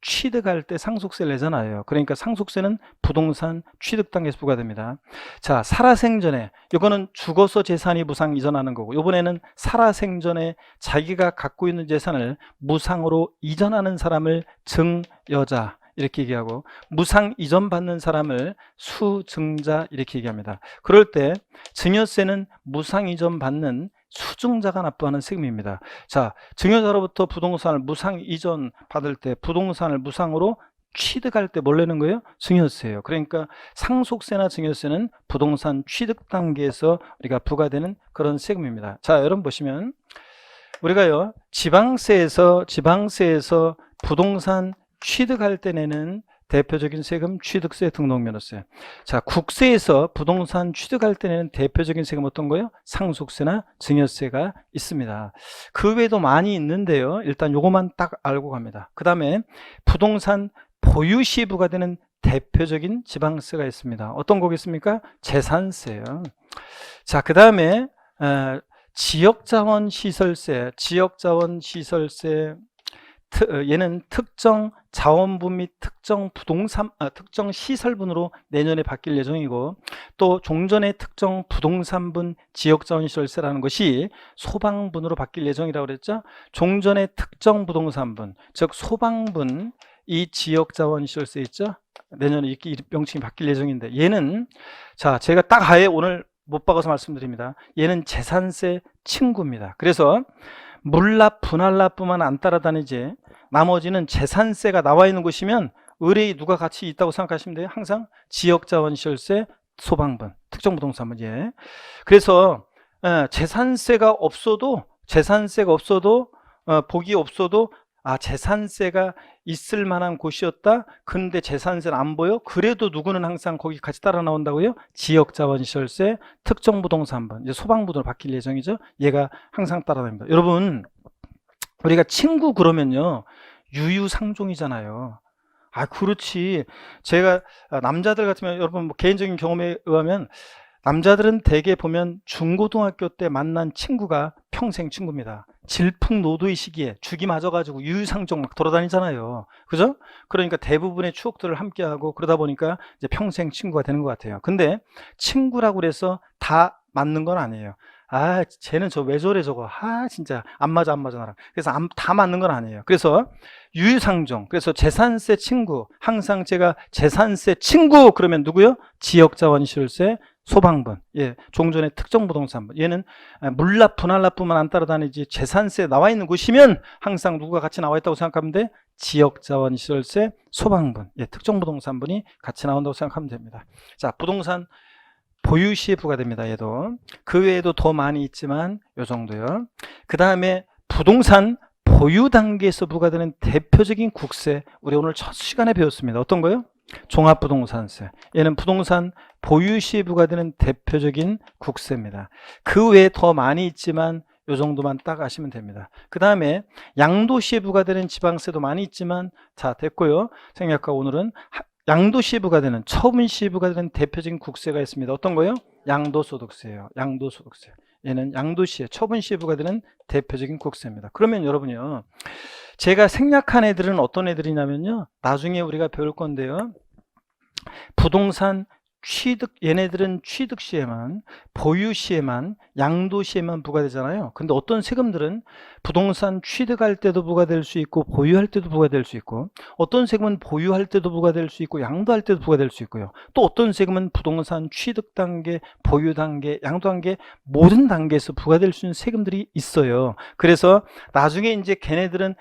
취득할 때 상속세를 내잖아요. 그러니까 상속세는 부동산 취득 단계에서 부과됩니다. 자, 살아생전에, 이거는 죽어서 재산이 무상 이전하는 거고, 이번에는 살아생전에 자기가 갖고 있는 재산을 무상으로 이전하는 사람을 증여자 이렇게 얘기하고, 무상 이전 받는 사람을 수증자 이렇게 얘기합니다. 그럴 때 증여세는 무상 이전 받는 수증자가 납부하는 세금입니다. 자, 증여자로부터 부동산을 무상 이전 받을 때, 부동산을 무상으로 취득할 때 뭘 내는 거예요? 증여세예요. 그러니까 상속세나 증여세는 부동산 취득 단계에서 우리가 부과되는 그런 세금입니다. 자, 여러분 보시면 우리가요, 지방세에서 부동산 취득할 때 내는 대표적인 세금 취득세, 등록면허세. 자, 국세에서 부동산 취득할 때 내는 대표적인 세금 어떤 거예요? 상속세나 증여세가 있습니다. 그 외에도 많이 있는데요, 일단 요것만 딱 알고 갑니다. 그 다음에 부동산 보유 시에 부과되는 대표적인 지방세가 있습니다. 어떤 거겠습니까? 재산세요. 자, 그 다음에 지역자원시설세, 얘는 특정 자원분 및 특정 부동산, 특정 시설분으로 내년에 바뀔 예정이고, 또 종전의 특정 부동산분 지역자원시설세라는 것이 소방분으로 바뀔 예정이라고 그랬죠. 종전의 특정 부동산분, 즉 소방분, 이 지역자원시설세 있죠. 내년에 이렇게 명칭이 바뀔 예정인데, 얘는 자, 제가 딱 아예 오늘 못 박아서 말씀드립니다. 얘는 재산세 친구입니다. 그래서 물납, 분할납부만 안 따라다니지 나머지는 재산세가 나와 있는 곳이면 의뢰이 누가 같이 있다고 생각하시면 돼요. 항상 지역자원시설세, 소방분, 특정부동산분. 예. 그래서 재산세가 없어도 복이 없어도 재산세가 있을 만한 곳이었다. 근데 재산세는 안 보여. 그래도 누구는 항상 거기 같이 따라 나온다고요? 지역자원시설세, 특정부동산분, 이제 소방분으로 바뀔 예정이죠. 얘가 항상 따라다닙니다. 여러분, 우리가 친구 그러면요, 유유상종이잖아요. 그렇지. 제가 남자들 같으면, 여러분 뭐 개인적인 경험에 의하면 남자들은 대개 보면 중고등학교 때 만난 친구가 평생 친구입니다. 질풍노도의 시기에 죽이 맞아가지고 유유상종 막 돌아다니잖아요. 그죠? 그러니까 대부분의 추억들을 함께하고 그러다 보니까 이제 평생 친구가 되는 것 같아요. 근데 친구라고 그래서 다 맞는 건 아니에요. 쟤는 저 왜 저래 저거. 진짜 안 맞아 나랑. 그래서 다 맞는 건 아니에요. 그래서 유유상종. 그래서 재산세 친구. 항상 제가 재산세 친구 그러면 누구요? 지역자원시설세, 소방분, 예, 종전의 특정부동산분. 얘는 물납, 분할납부만 안 따라다니지 재산세 나와 있는 곳이면 항상 누구가 같이 나와 있다고 생각하면 돼? 지역자원시설세, 소방분, 예, 특정부동산분이 같이 나온다고 생각하면 됩니다. 자, 부동산 보유 시에 부과됩니다. 얘도. 그 외에도 더 많이 있지만 요 정도요. 그 다음에 부동산 보유 단계에서 부과되는 대표적인 국세, 우리 오늘 첫 시간에 배웠습니다. 어떤 거요? 종합부동산세. 얘는 부동산 보유 시에 부과되는 대표적인 국세입니다. 그 외에 더 많이 있지만 요 정도만 딱 아시면 됩니다. 그 다음에 양도시에 부과되는 지방세도 많이 있지만, 자, 됐고요. 생략하고 오늘은 양도시에 부과되는, 처분시에 부과되는 대표적인 국세가 있습니다. 어떤 거요? 양도소득세예요. 양도소득세. 얘는 양도시에, 처분시에 부과되는 대표적인 국세입니다. 그러면 여러분요, 제가 생략한 애들은 어떤 애들이냐면요, 나중에 우리가 배울 건데요, 부동산 취득, 얘네들은 취득 시에만, 보유 시에만, 양도 시에만 부과되잖아요. 근데 어떤 세금들은 부동산 취득할 때도 부과될 수 있고 보유할 때도 부과될 수 있고, 어떤 세금은 보유할 때도 부과될 수 있고 양도할 때도 부과될 수 있고요. 또 어떤 세금은 부동산 취득 단계, 보유 단계, 양도 단계 모든 단계에서 부과될 수 있는 세금들이 있어요. 그래서 나중에 이제 걔네들만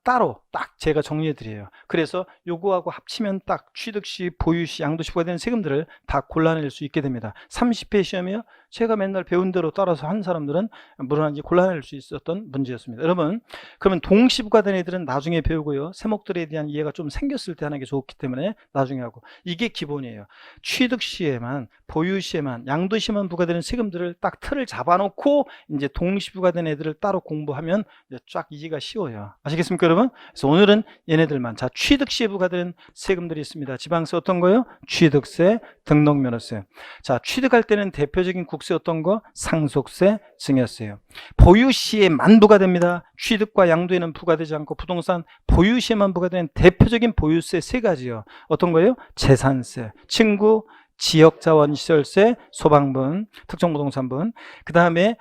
따로 딱 제가 정리해 드려요. 그래서 요거하고 합치면 딱 취득시, 보유시, 양도시 부과되는 세금들을 다 골라낼 수 있게 됩니다. 30회 시험이요. 제가 맨날 배운 대로 따라서 한 사람들은 물론이지 골라낼 수 있었던 문제였습니다. 여러분, 그러면 동시 부과된 애들은 나중에 배우고요. 세목들에 대한 이해가 좀 생겼을 때 하는 게 좋기 때문에 나중에 하고, 이게 기본이에요. 취득시에만, 보유시에만, 양도시에만 부과되는 세금들을 딱 틀을 잡아놓고 이제 동시 부과된 애들을 따로 공부하면 쫙 이해가 쉬워요. 아시겠습니까, 여러분? 그래서 오늘은 얘네들만. 자, 취득시에 부과되는 세금들이 있습니다. 지방세 어떤 거요? 취득세, 등록면허세. 자, 취득할 때는 대표적인 국세 어떤 거? 상속세, 증여세요. 보유시에만 부과됩니다. 취득과 양도에는 부과되지 않고 부동산 보유시에만 부과되는 대표적인 보유세 세 가지요. 어떤 거예요? 재산세, 층구, 지역자원시설세, 소방분, 특정부동산분. 그 다음에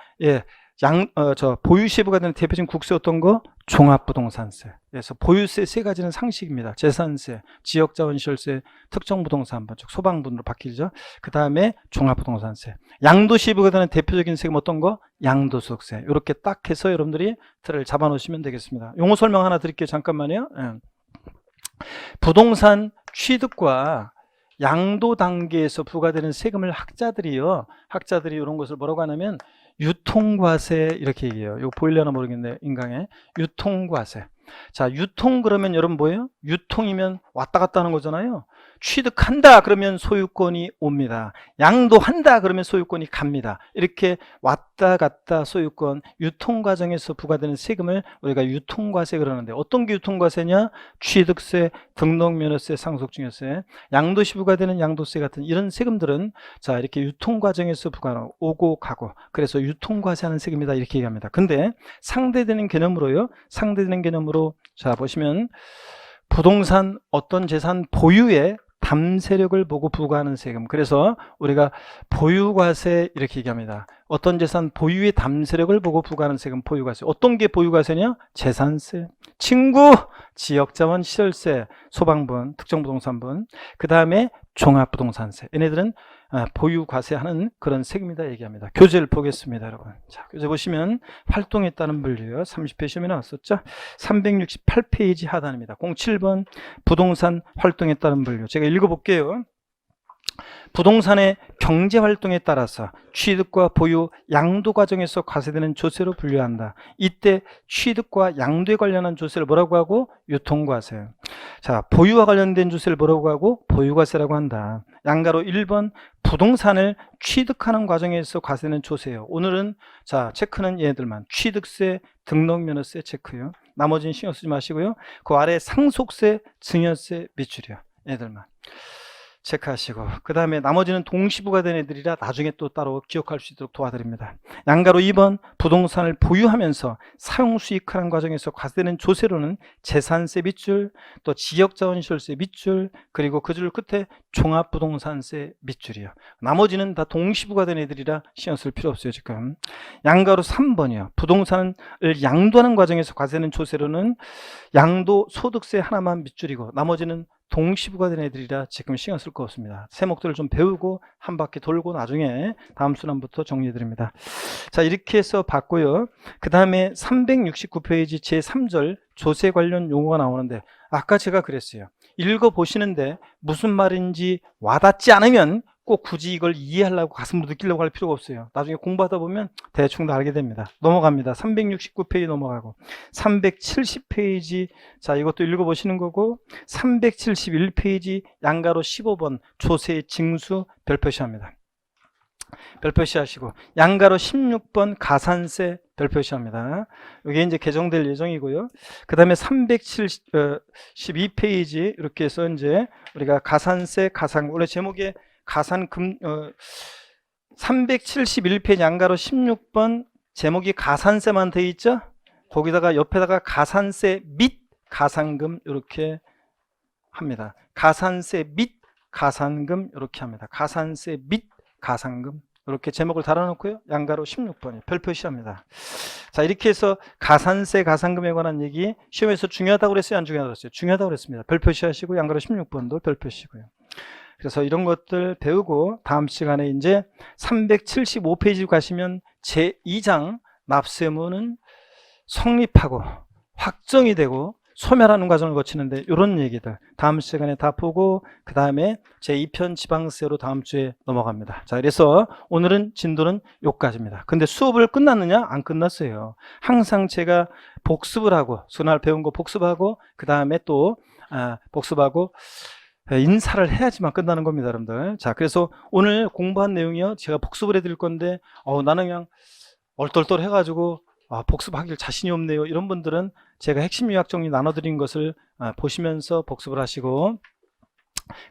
보유시에 부과되는 대표적인 국세 어떤 거? 종합부동산세. 그래서 보유세 세 가지는 상식입니다. 재산세, 지역자원시설세, 특정부동산분, 즉 소방분으로 바뀌죠. 그 다음에 종합부동산세. 양도시에 부과되는 대표적인 세금 어떤 거? 양도소득세. 이렇게 딱 해서 여러분들이 틀을 잡아놓으시면 되겠습니다. 용어 설명 하나 드릴게요. 잠깐만요. 부동산 취득과 양도 단계에서 부과되는 세금을 학자들이 이런 것을 뭐라고 하냐면 유통과세 이렇게 얘기해요. 이거 보이려나 모르겠네. 인강에 유통과세. 자, 유통 그러면 여러분 뭐예요? 유통이면 왔다 갔다 하는 거잖아요. 취득한다 그러면 소유권이 옵니다. 양도한다 그러면 소유권이 갑니다. 이렇게 왔다 갔다 소유권, 유통 과정에서 부과되는 세금을 우리가 유통과세 그러는데, 어떤 게 유통과세냐? 취득세, 등록면허세, 상속증여세, 양도시 부과되는 양도세 같은 이런 세금들은 자, 이렇게 유통 과정에서 부과하는, 오고 가고, 그래서 유통과세 하는 세금이다 이렇게 얘기합니다. 근데 상대되는 개념으로요. 상대되는 개념으로 자, 보시면 부동산 어떤 재산 보유에 담세력을 보고 부과하는 세금. 그래서 우리가 보유과세 이렇게 얘기합니다. 어떤 재산 보유의 담세력을 보고 부과하는 세금, 보유과세. 어떤 게 보유과세냐? 재산세, 층구, 지역자원 시설세, 소방분, 특정부동산분, 그 다음에 종합부동산세. 얘네들은 보유과세하는 그런 세금이다 얘기합니다. 교재를 보겠습니다, 여러분. 자, 교재 보시면 활동에 따른 분류요. 30회 시험에 나왔었죠. 368페이지 하단입니다. 07번 부동산 활동에 따른 분류. 제가 읽어볼게요. 부동산의 경제활동에 따라서 취득과 보유, 양도 과정에서 과세되는 조세로 분류한다. 이때 취득과 양도에 관련한 조세를 뭐라고 하고? 유통과세. 자, 보유와 관련된 조세를 뭐라고 하고? 보유과세라고 한다. 양가로 1번 부동산을 취득하는 과정에서 과세는 조세요. 오늘은 자, 체크는 얘네들만. 취득세, 등록면허세 체크요. 나머지는 신경 쓰지 마시고요. 그 아래 상속세, 증여세, 미출이요. 얘네들만 체크하시고, 그 다음에 나머지는 동시부가 된 애들이라 나중에 또 따로 기억할 수 있도록 도와드립니다. 양가로 2번 부동산을 보유하면서 사용수익하는 과정에서 과세되는 조세로는 재산세 밑줄, 또 지역자원시설세 밑줄, 그리고 그 줄 끝에 종합부동산세 밑줄이요. 나머지는 다 동시부가 된 애들이라 신경 쓸 필요 없어요 지금. 양가로 3번이요. 부동산을 양도하는 과정에서 과세되는 조세로는 양도소득세 하나만 밑줄이고 나머지는 동시부가 된 애들이라 지금 신경 쓸 거 없습니다. 세목들을 좀 배우고 한 바퀴 돌고 나중에 다음 순환부터 정리해 드립니다. 자, 이렇게 해서 봤고요. 그 다음에 369페이지 제3절 조세 관련 용어가 나오는데, 아까 제가 그랬어요. 읽어보시는데 무슨 말인지 와닿지 않으면 꼭 굳이 이걸 이해하려고 가슴으로 느끼려고 할 필요가 없어요. 나중에 공부하다 보면 대충 다 알게 됩니다. 넘어갑니다. 369페이지 넘어가고 370페이지 자, 이것도 읽어보시는 거고, 371페이지 양가로 15번 조세의 징수 별표시합니다. 별표시 하시고, 양가로 16번 가산세 별표시 합니다. 이게 이제 개정될 예정이고요. 그 다음에 372페이지 이렇게 해서 이제 우리가 가산세, 원래 제목에 가산금 371페이지 양가로 16번 제목이 가산세만 돼 있죠. 거기다가 옆에다가 가산세 및 가산금 이렇게 합니다. 가산세 및 가산금 이렇게 합니다. 가산세 및 가산금 이렇게 제목을 달아놓고요. 양가로 16번이 별표시합니다. 자, 이렇게 해서 가산세 가산금에 관한 얘기 시험에서 중요하다고 그랬어요? 안 중요하다고 그랬어요? 중요하다고 그랬습니다. 별표시하시고 양가로 16번도 별표시고요. 그래서 이런 것들 배우고 다음 시간에 이제 375페이지 가시면 제2장 납세무는 성립하고 확정이 되고 소멸하는 과정을 거치는데 이런 얘기들 다음 시간에 다 보고 그 다음에 제 2편 지방세로 다음 주에 넘어갑니다. 자, 그래서 오늘은 진도는 여기까지입니다. 근데 수업을 끝났느냐? 안 끝났어요. 항상 제가 복습을 하고 그날 배운 거 복습하고 그 다음에 또 복습하고 인사를 해야지만 끝나는 겁니다, 여러분들. 자, 그래서 오늘 공부한 내용이요, 제가 복습을 해드릴 건데 나는 그냥 얼떨떨 해가지고 복습하길 자신이 없네요. 이런 분들은 제가 핵심 요약 정리 나눠드린 것을 보시면서 복습을 하시고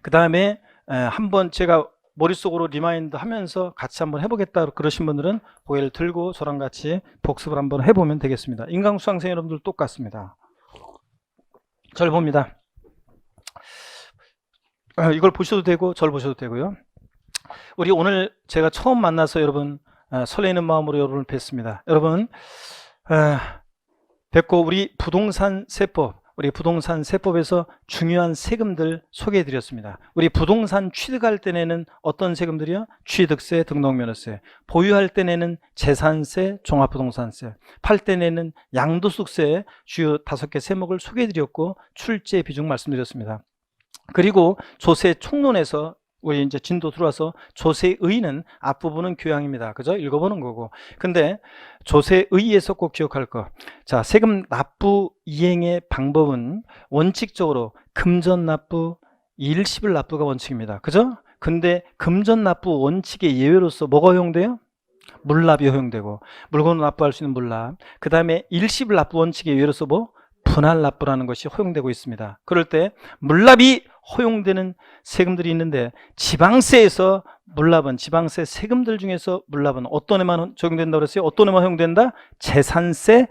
그 다음에 한번 제가 머릿속으로 리마인드 하면서 같이 한번 해보겠다 그러신 분들은 고개를 들고 저랑 같이 복습을 한번 해보면 되겠습니다. 인강수강생 여러분들 똑같습니다. 절 봅니다. 이걸 보셔도 되고 절 보셔도 되고요. 우리 오늘 제가 처음 만나서 여러분 설레이는 마음으로 여러분을 뵙습니다. 여러분 뵙고 우리 부동산 세법에서 중요한 세금들 소개해 드렸습니다. 우리 부동산 취득할 때 내는 어떤 세금들이요? 취득세, 등록면허세, 보유할 때 내는 재산세, 종합부동산세, 팔 때 내는 양도소득세 주요 5개 세목을 소개해 드렸고 출제 비중 말씀드렸습니다. 그리고 조세 총론에서 우리 이제 진도 들어와서 조세의는 앞부분은 교양입니다. 그죠? 읽어보는 거고. 근데 조세의에서 꼭 기억할 거. 자, 세금 납부 이행의 방법은 원칙적으로 금전 납부, 일시불 납부가 원칙입니다. 그죠? 근데 금전 납부 원칙의 예외로서 뭐가 허용돼요? 물납이 허용되고, 물건을 납부할 수 있는 물납. 그 다음에 일시불 납부 원칙의 예외로서 분할 납부라는 것이 허용되고 있습니다. 그럴 때 물납이 허용되는 세금들이 있는데 지방세에서 물납은 지방세 세금들 중에서 물납은 어떤 애만 적용된다고 그랬어요? 어떤 애만 허용된다? 재산세만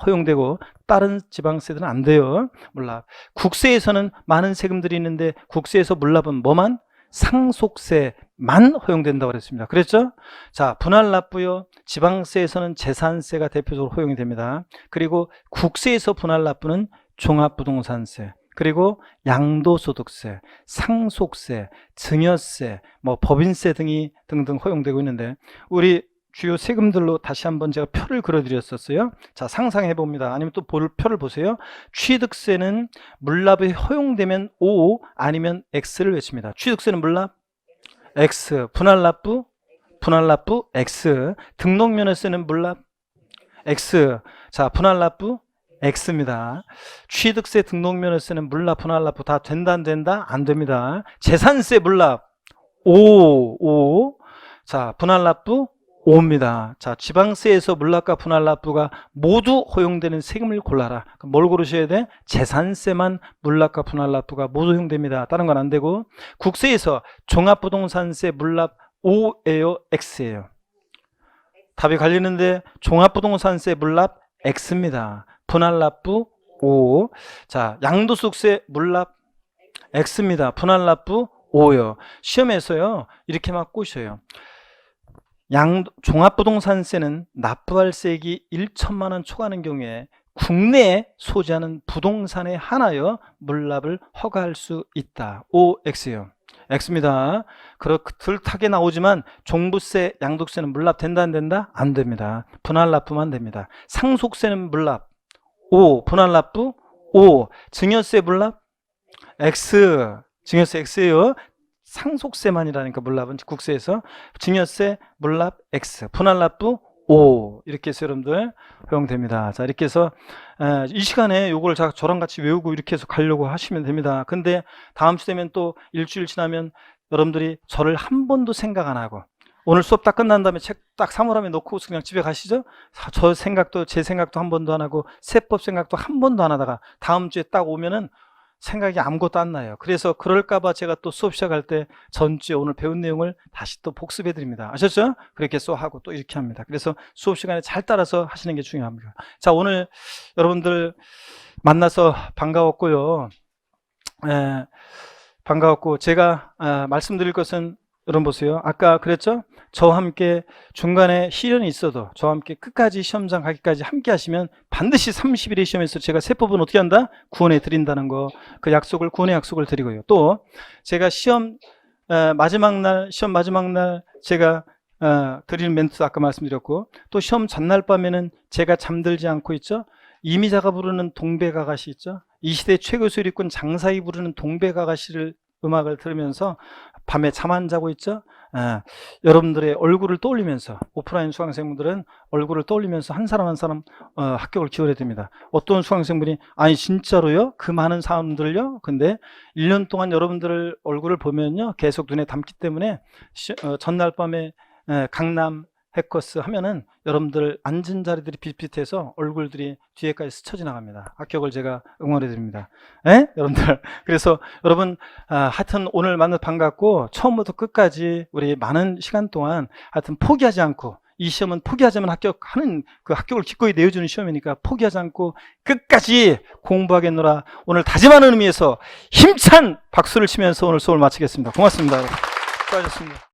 허용되고 다른 지방세들은 안 돼요. 물납. 국세에서는 많은 세금들이 있는데 국세에서 물납은 뭐만? 상속세만 허용된다고 그랬습니다. 그랬죠? 자, 분할 납부요. 지방세에서는 재산세가 대표적으로 허용이 됩니다. 그리고 국세에서 분할 납부는 종합부동산세, 그리고 양도소득세, 상속세, 증여세, 법인세 등이 등등 허용되고 있는데 우리 주요 세금들로 다시 한번 제가 표를 그려드렸었어요. 자, 상상해 봅니다. 아니면 또 표를 보세요. 취득세는 물납이 허용되면 O 아니면 X를 외칩니다. 취득세는 물납 X, 분할 납부 X, 등록면허세는 물납 X. 자, 분할 납부 X입니다. 취득세, 등록면허세는 물납, 분할 납부 다 된다 안 된다? 안 됩니다. 재산세 물납 O. 자, 분할 납부 O입니다. 자, 지방세에서 물납과 분할 납부가 모두 허용되는 세금을 골라라. 그럼 뭘 고르셔야 돼? 재산세만 물납과 분할 납부가 모두 허용됩니다. 다른 건 안 되고, 국세에서 종합부동산세 물납 O예요, X예요? 답이 갈리는데 종합부동산세 물납 X입니다. 분할 납부 O. 자, 양도소득세 물납 X입니다. 분할 납부 O요. 시험에서요 이렇게 막 꼬셔요. 종합부동산세는 납부할 세액이 1천만 원 초과하는 경우에 국내에 소지하는 부동산에 한하여 물납을 허가할 수 있다. OX요. X입니다. 그렇게 나오지만 종부세, 양도세는 물납 된다 안 된다? 안 됩니다. 분할 납부만 됩니다. 상속세는 물납 O, 분할 납부 O, 증여세 물납 X, 증여세 X예요. 상속세만이라니까 물납은 국세에서. 증여세 물납 X, 분할 납부 O. 이렇게 해서 여러분들 허용됩니다. 자, 이렇게 해서 이 시간에 요걸 저랑 같이 외우고 이렇게 해서 가려고 하시면 됩니다. 근데 다음 주 되면 또 일주일 지나면 여러분들이 저를 한 번도 생각 안 하고 오늘 수업 딱 끝난 다음에 책 딱 사물함에 놓고 그냥 집에 가시죠? 제 생각도 한 번도 안 하고 세법 생각도 한 번도 안 하다가 다음 주에 딱 오면은 생각이 아무것도 안 나요. 그래서 그럴까봐 제가 또 수업 시작할 때 전주에 오늘 배운 내용을 다시 또 복습해 드립니다. 아셨죠? 그렇게 하고 또 이렇게 합니다. 그래서 수업 시간에 잘 따라서 하시는 게 중요합니다. 자, 오늘 여러분들 만나서 반가웠고요. 반가웠고 제가 말씀드릴 것은 여러분 보세요. 아까 그랬죠? 저와 함께 중간에 시련이 있어도 저와 함께 끝까지 시험장 가기까지 함께 하시면 반드시 30일의 시험에서 제가 세법은 어떻게 한다? 구원해 드린다는 거, 그 약속을, 구원의 약속을 드리고요. 또 제가 시험 마지막 날 제가 드리는 멘트 아까 말씀드렸고, 또 시험 전날 밤에는 제가 잠들지 않고 있죠? 이미자가 부르는 동백아가씨 있죠? 이 시대 최고 소리꾼 장사이 부르는 동백아가씨를 음악을 들으면서 밤에 잠 안 자고 있죠? 여러분들의 얼굴을 떠올리면서, 오프라인 수강생분들은 얼굴을 떠올리면서 한 사람 한 사람 합격을 기원해야 됩니다. 어떤 수강생분이 아니 진짜로요? 그 많은 사람들요? 근데 1년 동안 여러분들 얼굴을 보면요 계속 눈에 담기 때문에 전날 밤에 강남 해커스 하면은 여러분들 앉은 자리들이 비슷비슷해서 얼굴들이 뒤에까지 스쳐 지나갑니다. 합격을 제가 응원해 드립니다. 여러분들, 그래서 여러분 하여튼 오늘 만나서 반갑고, 처음부터 끝까지 우리 많은 시간 동안 하여튼 포기하지 않고, 이 시험은 포기하지 않으면 합격하는, 그 합격을 기꺼이 내어주는 시험이니까 포기하지 않고 끝까지 공부하겠노라, 오늘 다짐하는 의미에서 힘찬 박수를 치면서 오늘 수업을 마치겠습니다. 고맙습니다. 수고하셨습니다.